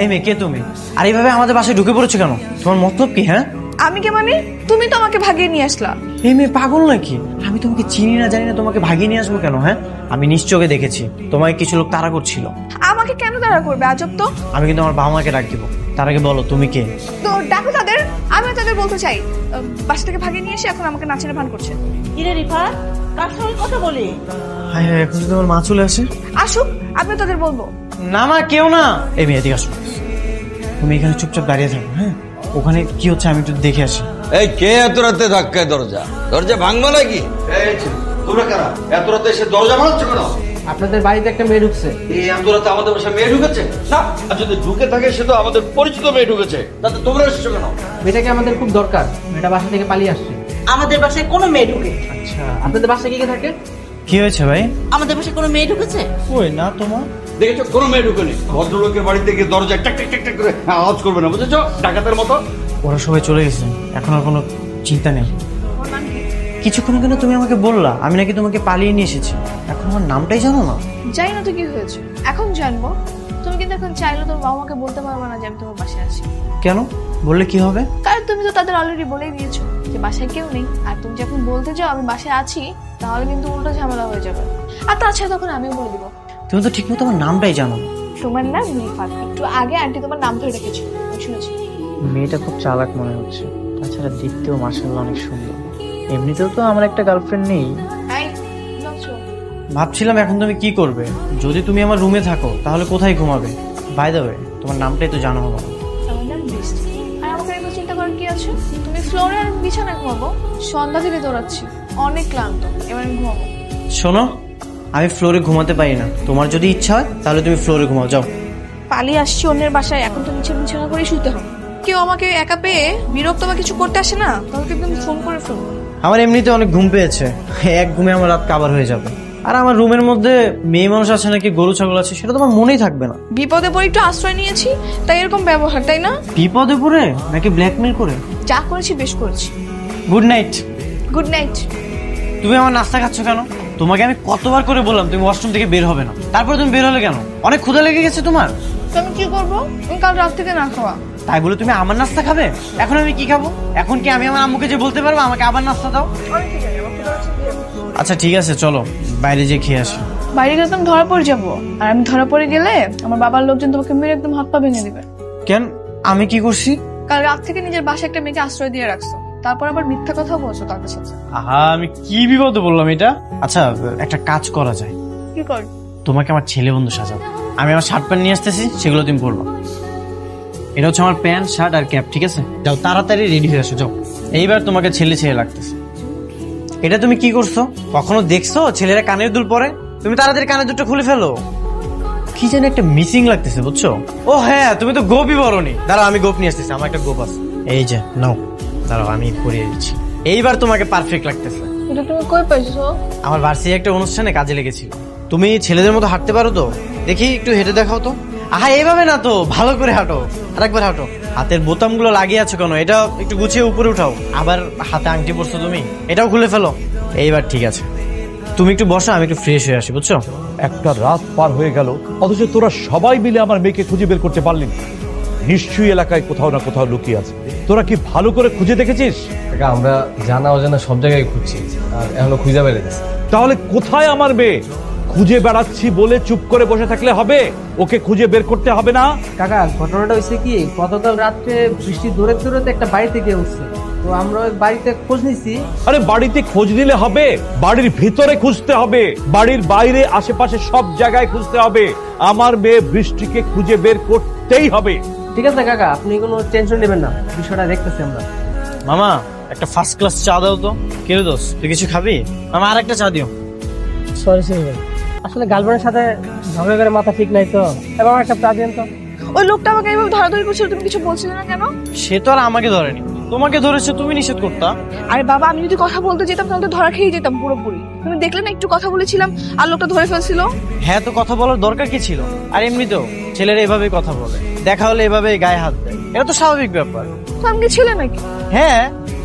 এই মেয়ে কে তুমি? আর এইভাবে আমাদের বাসায় ঢুকে পড়েছো কেন? তোমার মতলব কি? হ্যাঁ আমি কে মানে? তুমি তো আমাকে ভাগিয়ে নিয়ে আসলা। এই মেয়ে পাগল নাকি? আমি তোমাকে চিনি না জানি না তোমাকে ভাগিয়ে নিয়ে আসবো কেন? হ্যাঁ আমি নিশ্চয়ই দেখেছি তোমাকে কিছু লোক তাড়া করছিল। আমাকে কেন তাড়া করবে? আজব তো। আমি কিন্তু আমার বাবা মাকে ডাক দিব। তার আগে বলো তুমি কে? তো ডাকো তাদের। আমি তাদের বলতে চাই বাসা থেকে ভাগিয়ে নিয়ে এসে এখন আমাকে নাচের ভান করছে। কিরে রিফা, কার সঙ্গে কথা বলি? হ্যাঁ হ্যাঁ, এখন যদি আমার মা চলে আসে। আসুক, আমি তাদের বলবো। না মা কেউ না। এই মেয়ে এদিকে আসো। তুমি এখানে চুপচাপ দাঁড়িয়ে থাকো। হ্যাঁ ওখানে কি হচ্ছে আমি একটু দেখে আসি। এই কে এত রাতে ধাক্কায় দরজা? দরজা ভাঙবো নাকি? তোমরা কারা এত রাতে এসে দরজা ভাঙছো কেন? আপনাদের বাড়িতে একটা মেয়ে ঢুকছে। এই এত রাতে আমাদের বাসায় মেয়ে ঢুকেছে? না, আর যদি ঢুকে থাকে সে তো আমাদের পরিচিত মেয়ে ঢুকেছে, তাতে তোমরা এসেছো কেন? মেয়েটাকে আমাদের খুব দরকার। মেয়েটা বাসা থেকে পালিয়ে আসছে। আমাদের বাসায় কোনো মেয়ে ঢুকে? আচ্ছা, আপনাদের বাসায় কে কে থাকে? কি হয়েছে ভাই? আমাদের বাসায় কোনো মেয়ে ঢুকেছে? ওই না তোমার দেখেছো কোনো মেয়ে ঢুকেনি। ভদ্রলোকের বাড়িতে গিয়ে দরজা টাক টাক টাক টাক করে আওয়াজ করবে না, বুঝেছো? ডাকাতের মতো। ওরা সবাই চলে গেছে, এখন আর কোনো চিন্তা নেই। কিছুক্ষণ আগে না তুমি আমাকে বললা আমি নাকি তোমাকে পালিয়ে নিয়ে এসেছি। এখন আমার নামটাই জানো না? জানি না তো কি হয়েছে, এখন জানবো। তুমি কিন্তু এখন চাইলে তোমার বাবা মাকে বলতে পারবে না যে আমি তোমার বাসায় আছি। কেন? বললে কি হবে? কারণ তুমি তো তাদের অলরেডি বলেই দিয়েছো যে বাসায় কেউ নেই। আর তুমি যখন বলতে যাও আমি বাসায় আছি, তাহলে কিন্তু উল্টো ঝামেলা হয়ে যাবে। আর তাছাড়া তখন আমিও বলে দিব। তুমি তো ঠিকমতো আমার নামটাই জানো না। তোমার নাম রিফাত। একটু আগে আন্টি তোমার নাম ধরে রেখেছিল, আমি শুনেছি। মেয়েটা খুব চালাক মনে হচ্ছে, তাছাড়া দেখতেও মাশাআল্লাহ অনেক সুন্দর। এমনিতেও তো আমার একটা গার্লফ্রেন্ড নেই। ভাবছিলাম এখন তুমি কি করবে। যদি তুমি আমার রুমে থাকো তাহলে কোথায় ঘুমাবে? বাই দ্য ওয়ে তোমার নামটাই তো জানা হলো না। আমার নাম বৃষ্টি। আর আমাকে একটু চিন্তা করার কি আছে? তুমি ফ্লোরে আর বিছানায় ঘুমাবো। সন্ধ্যা থেকে দৌড়াচ্ছি, অনেক ক্লান্ত, এবার আমি ঘুমাবো। শোনো, আমি ফ্লোরে ঘুমাতে পারি না। তোমার যদি ইচ্ছা হয় তাহলে তুমি ফ্লোরে ঘুমাও, যাও। পালিয়ে আসছি অন্যের বাসায়, এখন তো নিচে বিছানা করে শুতে হবে। কেউ আমাকে একা পেয়ে বিরক্ত বা কিছু করতে আসে না, তাহলে কিন্তু আমি ফোন করে ফেলবো। আমার এমনিতে অনেক ঘুম পেয়েছে, এক ঘুমে আমার রাত কাভার হয়ে যাবে। আর আমার রুমের মধ্যে মেয়ে মানুষ আছে নাকি গরু ছাগল আছে সেটা তোমার মনেই থাকবে না। বিপদে পড়ে একটু আশ্রয় নিয়েছি, তাই এরকম ব্যবহার, তাই না? বিপদে পড়ে নাকি ব্ল্যাকমেল করে? যা করেছি বেশ করেছি। Good night. Good night. তুমি আমার নাস্তা খাচ্ছ কেন? তোমাকে আমি কতবার করে বললাম তুমি ওয়াশরুম থেকে বের হবে না, তারপরে তুমি বের হলে কেন? অনেক ক্ষুধা লেগে গেছে তোমার? তো আমি কি করবো? আমি কাল রাত থেকে না খাওয়া। তাই বলে তুমি আমার নাস্তা খাবে? এখন আমি কি খাবো? এখন কি আমি আমার আম্মুকে যে বলতে পারবো আমাকে আবার নাস্তা দাও? আচ্ছা ঠিক আছে, চলো বাইরে যেয়ে খেয়ে আসি। বাইরে গেলে তুমি ধরা পড়ে যাবো, আর আমি ধরা পড়ে গেলে আমার বাবার লোকজন তোমাকে মেরে একদম হাত পা ভেঙে দিবে। কেন? আমি কি করছি? কাল রাত থেকে নিজের বাসায় একটা মেয়েকে আশ্রয় দিয়ে রাখছো, তারপর আবার মিথ্যা কথা বলছো তাদের সাথে। আহা, আমি কি বিপদে বললাম এটা? আচ্ছা একটা কাজ করা যায়। কি কর? তোমাকে আমার ছেলে বন্ধু সাজাবো। আমি আমার শার্ট প্যান্ট নিয়ে আসতেছি, সেগুলো তুমি পরবা। এটা হচ্ছে আমার প্যান্ট শার্ট আর ক্যাপ, ঠিক আছে? যাও তাড়াতাড়ি রেডি হয়ে আসো, যাও। এইবার তোমাকে ছেলে ছেলে লাগতেছে। এটা তুমি কি করছো? কখনো দেখছো ছেলেরা কানের দুল পরে? তুমি তাড়াতাড়ি কানের দুলটা খুলে ফেলো। কি যেন একটা মিসিং লাগতেছে, বুঝছো? ও হ্যাঁ, তুমি তো গোপই বলনি। দাঁড়াও আমি গোপ নিয়ে আসতেছি, আমার একটা গোপ আছে। এই যে নাও, দাঁড়াও আমি পরিয়ে দিচ্ছি। এইবার তোমাকে পারফেক্ট লাগতেছে। এটা তুমি কই পাইছো? আমার ভার্সিটি একটা অনুষ্ঠানে কাজে লেগেছিল। তুমি ছেলেদের মতো হাঁটতে পারো তো? দেখি একটু হেঁটে দেখাও তো। আহা এইভাবে না তো, ভালো করে হাঁটো, আরেকবার হাঁটো। হাতের বোতামগুলো লাগিয়ে আছো কেন? এটা একটু গুছিয়ে উপরে উঠাও। আবার হাতে আংটি পরছো তুমি, এটাও খুলে ফেলো। এইবার ঠিক আছে, তুমি একটু বসো, আমি একটু ফ্রেশ হয়ে আসি, বুঝছো? একটা রাত পার হয়ে গেল, অথচ তোরা সবাই মিলে আমার মেয়েকে খুঁজে বের করতে পারলি না। নিশ্চয়ই এলাকায় কোথাও না কোথাও লুকিয়ে আছে। তোরা কি ভালো করে খুঁজে দেখেছিস? আমরা জানা অজানা সব জায়গায় খুঁজছি, আর এখনো খুঁজে বেড়াতেছি। তাহলে কোথায় আমার মেয়ে? খুঁজে বেড়াচ্ছি বলে চুপ করে বসে থাকলে হবে? ওকে খুঁজে বের করতে হবে না? কাকা, ঘটনাটা হয়েছে কি, গতকাল রাত্রে বৃষ্টি দৌড়াতে দৌড়াতে একটা বাড়ি থেকে উঠছে। তো আমরা ওই বাড়িতে খোঁজ নিছি। আরে বাড়িতে খোঁজ নিলে হবে? বাড়ির ভিতরে খুঁজতে হবে, বাড়ির বাইরে আশেপাশে সব জায়গায় খুঁজতে হবে। আমার মেয়ে বৃষ্টিকে খুঁজে বের করতেই হবে। ঠিক আছে কাকা, আপনি কোনো টেনশন নেবেন না, বিষয়টা দেখতেছি আমরা। মামা একটা ফার্স্ট ক্লাস চা দাও তো। কে রে দোস্ত, তুই কিছু খাবি? মামা আর একটা চা দিও। সরি আসলে গার্লফ্রেন্ডের সাথে ঝগড়া করে মাথা ঠিক নাই তো, এবং একটা চা দেন তো। ওই লোকটা আমাকে এইভাবে ধরাধরি করছিল, তুমি কিছু বলছিলে না কেন? সে তো আর আমাকে ধরেনি, তোমাকে ধরেছে, তুমি নিষেধ করতা। আরে বাবা, আমি যদি কথা বলতে যেতাম তাহলে তো ধরা খেয়ে যেতাম পুরোপুরি। তুমি দেখলে না একটু কথা বলেছিলাম আর লোকটা ধরে ফেলছিল। হ্যাঁ, তো কথা বলার দরকার কি ছিল? আর এমনিতেও ছেলেরা এভাবেই কথা বলে, দেখা হলে এভাবে গায়ে হাত দেয়, এটা তো স্বাভাবিক ব্যাপার। তো আমি কি ছেলে নাকি? হ্যাঁ,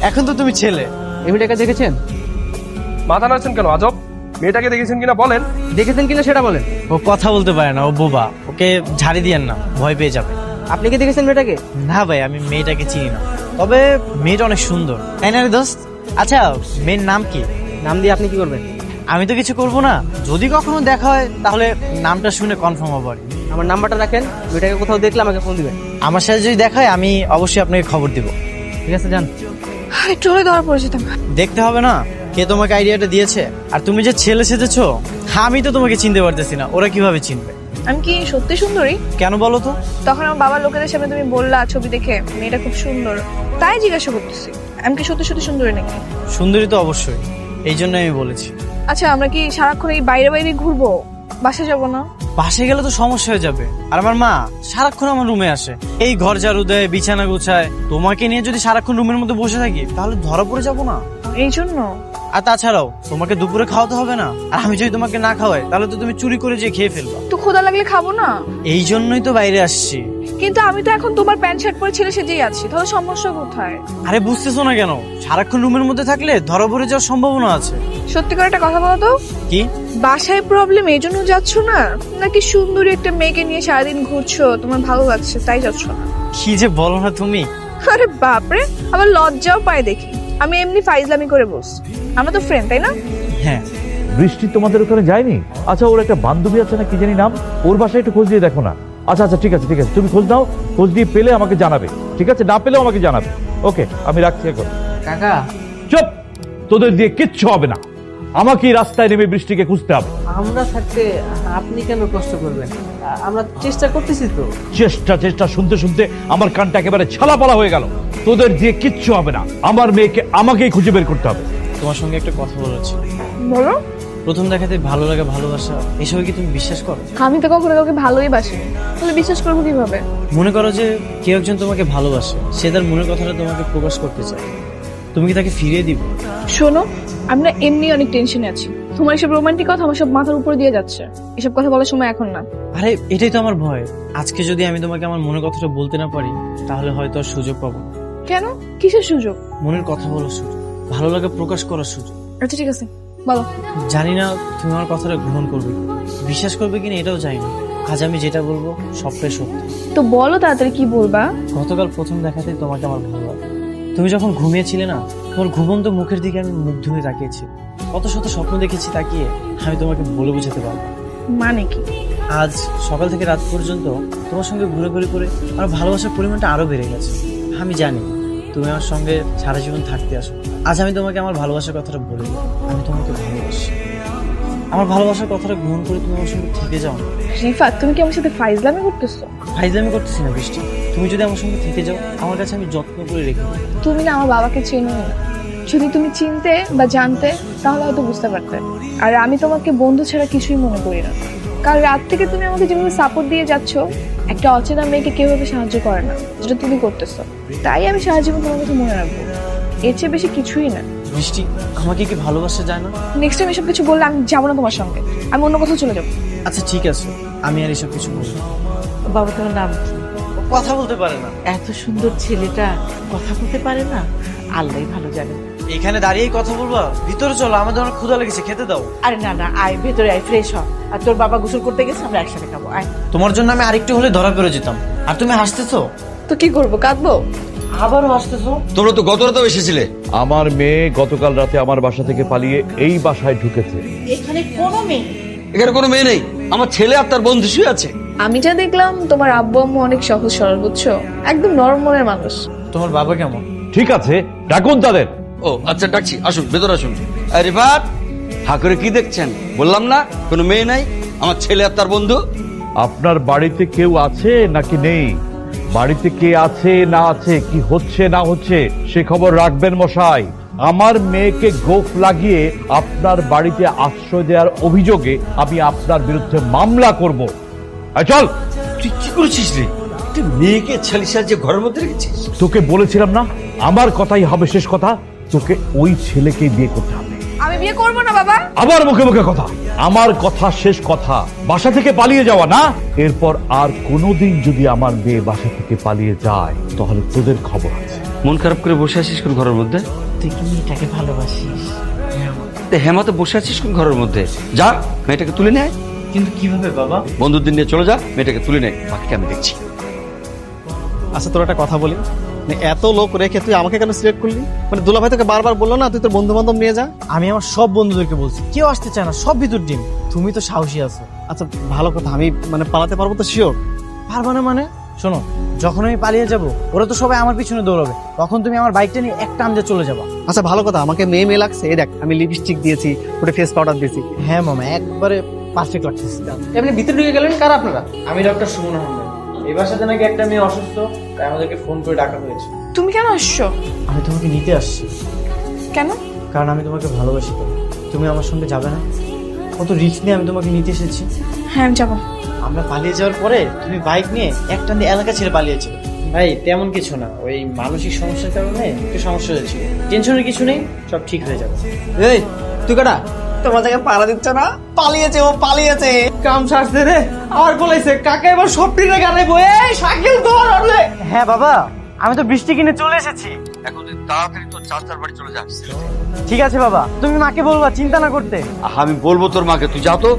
এখন তো তুমি ছেলে। এই মেয়েটাকে দেখেছেন? মাথা নাড়ছেন কেন? আজব, মেয়েটাকে দেখেছেন কিনা বলেন। দেখেছেন কিনা সেটা বলেন। ও কথা বলতে পারে না, ও বোবা, ওকে ঝাড়ি দিয়েন না, ভয় পেয়ে যাবে। আপনি কি দেখেছেন মেয়েটাকে? না ভাই, আমি মেয়েটাকে চিনি না, তবে মেয়েটা অনেক সুন্দর, তাই না রে দোস্ত? আচ্ছা, মেয়ের নাম কি? নাম দিয়ে আপনি কি করবেন? আমি তো কিছু করব না, যদি কখনো দেখা হয় তাহলে নামটা শুনে কনফার্ম হবো আর কি। আমার নাম্বারটা রাখেন, মেয়েটাকে কোথাও দেখলে আমাকে ফোন দিবেন। আমার সাথে যদি দেখা হয় আমি অবশ্যই আপনাকে খবর দিব। ঠিক আছে, যান। একটু হলে ধরা পড়ে যেতাম। দেখতে হবে না কে তোমাকে আইডিয়াটা দিয়েছে, আর তুমি যে ছেলে সেজেছো, আমি তো তোমাকে চিনতে পারতেছি না, ওরা কিভাবে চিনবে? আমি কি সত্যি সুন্দরী? কেন বলো তো? তখন আমার বাবার লোকেদের সামনে তুমি বললা ছবি দেখে মেয়েটা খুব সুন্দর, তাই জিজ্ঞাসা করতেছি আমি কি সত্যি সত্যি সুন্দরী নাকি। সুন্দরী তো অবশ্যই, এই জন্য আমি বলেছি। আচ্ছা, আমরা কি সারাক্ষণ এই বাইরে বাইরে ঘুরবো, বাসা যাবো না? বাসে গেলে তো সমস্যা হয়ে যাবে, আর আমার মা সারাক্ষণ আমার রুমে আসে, এই ঘর ঝাড়ু দেয়, বিছানা গুছায়। তোমাকে নিয়ে যদি সারাক্ষণ রুমের মধ্যে বসে থাকি তাহলে ধরা পড়ে যাবো না? এই জন্য। আর তাছাড়াও তোমাকে দুপুরে খাওয়াতে হবে না, আর আমি যদি তোমাকে না খাওয়াই তাহলে তো তুমি চুরি করে যেয়ে খেয়ে ফেলবা। তো ক্ষুধা লাগলে খাবো না? এই জন্যই তো বাইরে আসছি। কিন্তু আমি তো এখন তোমার প্যান্ট শার্ট পরে ছেলে সেজেই আছি, তাহলে সমস্যা কোথায়? আরে বুঝতেছো না কেন? সারাক্ষণ রুমের মধ্যে থাকলে ধরা পড়ে যাওয়ার সম্ভাবনা আছে। সত্যি করে একটা কথা বলো তো, কি বাসায় প্রবলেম এই জন্য যাচ্ছ না, নাকি সুন্দরী একটা মেয়েকে নিয়ে সারাদিন ঘুরছো, তোমার ভালো লাগছে তাই যাচ্ছ না? কি যে বলো না তুমি। আরে বাপরে, আবার লজ্জাও পায় দেখি। আমি এমনি ফাইজলামি করে বসছি, আমরা তো ফ্রেন্ড তাই না? হ্যাঁ। বৃষ্টি তোমাদের ওখানে যায়নি? আচ্ছা, ওর একটা বান্ধবী আছে না, কি জানি নাম, ওর বাসায় একটু খোঁজ দিয়ে দেখো না। আচ্ছা আচ্ছা, ঠিক আছে ঠিক আছে, তুমি খোঁজ নাও, খোঁজ দিয়ে পেলে আমাকে জানাবে, ঠিক আছে? না পেলেও আমাকে জানাবে। ওকে, আমি রাখছি এখন। কাকা, চুপ, তোদের দিয়ে কিচ্ছু হবে না, আমাকে রাস্তায় নেমে বৃষ্টিকে খুঁজতে হবে। আমরা থাকতে আপনি কেন কষ্ট করবেন? আমরা চেষ্টা করতেছি তো। চেষ্টা চেষ্টা শুনতে শুনতে আমার কানটা একেবারে ছালাপালা হয়ে গেল। তোদের দিয়ে কিচ্ছু হবে না, আমার মেয়েকে আমাকেই খুঁজে বের করতে হবে। তোমার সঙ্গে একটা কথা বলেছি। বলো। প্রথম দেখাতে ভালো লাগে, ভালোবাসা, এসবে কি তুমি বিশ্বাস করো? আমি তো কখনো কাউকে ভালোই বাসি, তাহলে বিশ্বাস করবো কিভাবে? মনে করো যে কেউ একজন তোমাকে ভালোবাসে, সে তার মনের কথাটা তোমাকে প্রকাশ করতে চায়, তুমি কি তাকে ফিরিয়ে দিবে? শোনো, আমি না এমনি অনেক টেনশনে আছি, তোমার এসব রোমান্টিক কথা আমার সব মাথার উপর দিয়ে যাচ্ছে, এসব কথা বলার সময় এখন না। আরে এটাই তো আমার ভয়, আজকে যদি আমি তোমাকে আমার মনের কথাটা বলতে না পারি তাহলে হয়তো আর সুযোগ পাবো না। কেন? কিসের সুযোগ? মনের কথা বলার সুযোগ, ভালো লাগে প্রকাশ করার সুযোগ। আচ্ছা ঠিক আছে, বলো। জানি না তুমি আমার কথাটা গ্রহণ করবে, বিশ্বাস করবে কিনা এটাও জানি না। আজ আমি যেটা বলবো সবটাই সত্যি। তো বলো তাড়াতাড়ি, কি বলবা? গতকাল প্রথম দেখাতেই তোমাকে আমার ভালো লাগে। তুমি যখন ঘুমিয়েছিলে না, তোমার ঘুমন্ত মুখের দিকে আমি মুগ্ধ হয়ে তাকিয়েছি, কত শত স্বপ্ন দেখেছি তাকিয়ে, আমি তোমাকে বলে বোঝাতে পারবো। মানে কি? আজ সকাল থেকে রাত পর্যন্ত তোমার সঙ্গে ঘুরে করে আমার ভালোবাসার পরিমাণটা আরো বেড়ে গেছে। আমি জানি তুমি আমার সঙ্গে সারা জীবন থাকতে আসো। আজ আমি তোমাকে আমার ভালোবাসার কথাটা বলে দিই, আমি তোমাকে ভালোবাসি। আমার ভালোবাসার কথাটা গ্রহণ করে তুমি আমার সঙ্গে থেকে যাও। রিফাত, তুমি কি আমার সাথে ফাইজলামি করতেছো? ফাইজলামি করতেছি না বৃষ্টি, তুমি যদি আমার সঙ্গে থেকে যাও আমার কাছে আমি যত্ন করে রেখে দেবো। তুমি না আমার বাবাকে চেনো না, যদি তুমি চিনতে বা জানতে তাহলে হয়তো বুঝতে পারতে। আর আমি তোমাকে বন্ধু ছাড়া কিছুই মনে করি না। কাল রাত থেকে তুমি আমাকে যেভাবে সাপোর্ট দিয়ে যাচ্ছ, একটা অচেনা মেয়েকে কেউভাবে সাহায্য করে না, যেটা তুমি করতেছো। তাই আমি সারা জীবন তোমার কথা মনে রাখবো, এর চেয়ে বেশি কিছুই না। বৃষ্টি, আমাকে কি ভালোবাসা যায় না? নেক্সট টাইম এসব কিছু বললে আমি যাবো না তোমার সঙ্গে, আমি অন্য কোথাও চলে যাবো। আচ্ছা ঠিক আছে, আমি আর এসব কিছু বলবো না। বাবা, তোমার নাম কি? কথা বলতে পারে না। এত সুন্দর ছেলেটা কথা বলতে পারে না? আল্লাহ ভালো জানে। এখানে দাঁড়িয়েই কথা বলবা? ভিতরে চলো, আমাদের অনেক ক্ষুধা লেগেছে, খেতে দাও। আরে না না, আয় ভেতরে আয়, ফ্রেশ হ। আর তোর বাবা গোসল করতে গেছে, আমরা একসাথে খাবো, আয়। তোমার জন্য আমি আরেকটু হলে ধরা পড়ে যেতাম, আর তুমি হাসতেছো। তো কি করবো, কাঁদবো? আবারও হাসতেছো। তোমরা তো গত রাতেও এসেছিলে। আমার মেয়ে গতকাল রাতে আমার বাসা থেকে পালিয়ে এই বাসায় ঢুকেছে। এখানে কোনো মেয়ে নেই। এখানে কোনো মেয়ে নেই, আমার ছেলে আর তার বন্ধু শুয়ে আছে। আমি যা দেখলাম তোমার আব্বু আম্মু অনেক সহজ সরল, বুঝছো, একদম নরম মনের মানুষ। তোমার বাবা কেমন? ঠিক আছে, ডাকুন তাদের। ও আচ্ছা, ডাকছি, আসুন ভেতরে আসুন। রিফাত, হা করে কি দেখছেন? বললাম না কোনো মেয়ে নাই, আমার ছেলে আর তার বন্ধু। আপনার বাড়িতে কেউ আছে নাকি নেই? বাড়িতে কে আছে না আছে, কি হচ্ছে না হচ্ছে সে খবর রাখবেন মশাই। আমার মেয়েকে গোফ লাগিয়ে আপনার বাড়িতে আশ্রয় দেওয়ার অভিযোগে আমি আপনার বিরুদ্ধে মামলা করব। চল। তুই কি করেছিস রে? তুই মেয়েকে ছালিশার যে ঘরের মধ্যে রেখেছিস। তোকে বলেছিলাম না আমার কথাই হবে শেষ কথা, তোকে ওই ছেলেকে বিয়ে করতে হবে। আমি বিয়ে করবো না বাবা। আবার মুখে মুখে কথা, আমার কথা শেষ কথা। বাসা থেকে পালিয়ে যাওয়া না, এরপর আর কোনোদিন যদি আমার মেয়ে বাসা থেকে পালিয়ে যায় তাহলে তোদের খবর আছে। মন খারাপ করে বসে আছিস কোন ঘরের মধ্যে? তুই কি মেয়েটাকে ভালোবাসিস? হেমাতে বসে আছিস কোন ঘরের মধ্যে? যা মেয়েটাকে তুলে নেয়। কিন্তু কিভাবে বাবা? বন্ধুদের নিয়ে চলে যা, মেয়েটাকে তুলে নেয়, বাকিটা আমি দেখছি। আচ্ছা তোর একটা কথা বলি, মানে এত লোক রেখে তুই আমাকে কেন সিলেক্ট করলি? মানে দুলাভাই তোকে বারবার বললো না তুই তোর বন্ধু বান্ধব নিয়ে যা? আমি আমার সব বন্ধুদেরকে বলছি, কেউ আসতে চায় না, সব ভিতর ডিম। তুমি তো সাহসী আছো। আচ্ছা ভালো কথা, আমি মানে পালাতে পারবো তো শিওর? পারবা না মানে? শোনো, যখন আমি পালিয়ে যাব ওরা তো সবাই আমার পিছনে দৌড়াবে, তখন তুমি আমার বাইকটা নিয়ে একটা আমজা চলে যাবা। আচ্ছা ভালো কথা, আমাকে মেয়ে মেয়ে লাগছে, এই দেখ আমি লিপস্টিক দিয়েছি, ওটা ফেস পাউডার দিয়েছি। হ্যাঁ মামা, একবারে পারফেক্ট লাগতেছে। এমনি ভিতরে ঢুকে গেলেন কারা আপনারা? আমি ডক্টর সুমন আহমেদ। এই বাসাতে নাকি একটা মেয়ে অসুস্থ, তাই আমাদেরকে ফোন করে ডাকা হয়েছে। তুমি কেন আসছো? আমি তোমাকে নিতে আসছি। কেন? কারণ আমি তোমাকে ভালোবাসি। তুমি আমার সঙ্গে যাবে না? কত রিস্ক নিয়ে আমি তোমাকে নিতে এসেছি। হ্যাঁ আমি যাবো। আমরা পালিয়ে যাওয়ার পরে তুমি বাইক নিয়ে একটা এলাকা ছেড়ে পালিয়েছিলে। ভাই তেমন কিছু না, ওই মানসিক সমস্যার কারণে একটু সমস্যা হয়েছিল। টেনশনের কিছু নেই, সব ঠিক হয়ে যাবে। এই তুই কাটা তোমার জায়গায় পাড়া দিচ্ছে না? পালিয়েছে, ও পালিয়েছে। কাম সারছে রে, আমার বলাইছে কাকা এবার সব টিরে গাড়াইবো। এই শাকিল ধর আনলে। হ্যাঁ বাবা, আমি তো বৃষ্টি কিনে চলে এসেছি। এখন তুই তাড়াতাড়ি তোর চাচার বাড়ি চলে যাস। ঠিক আছে বাবা, তুমি মাকে বলবা চিন্তা না করতে। আমি বলবো তোর মাকে, তুই যা তো।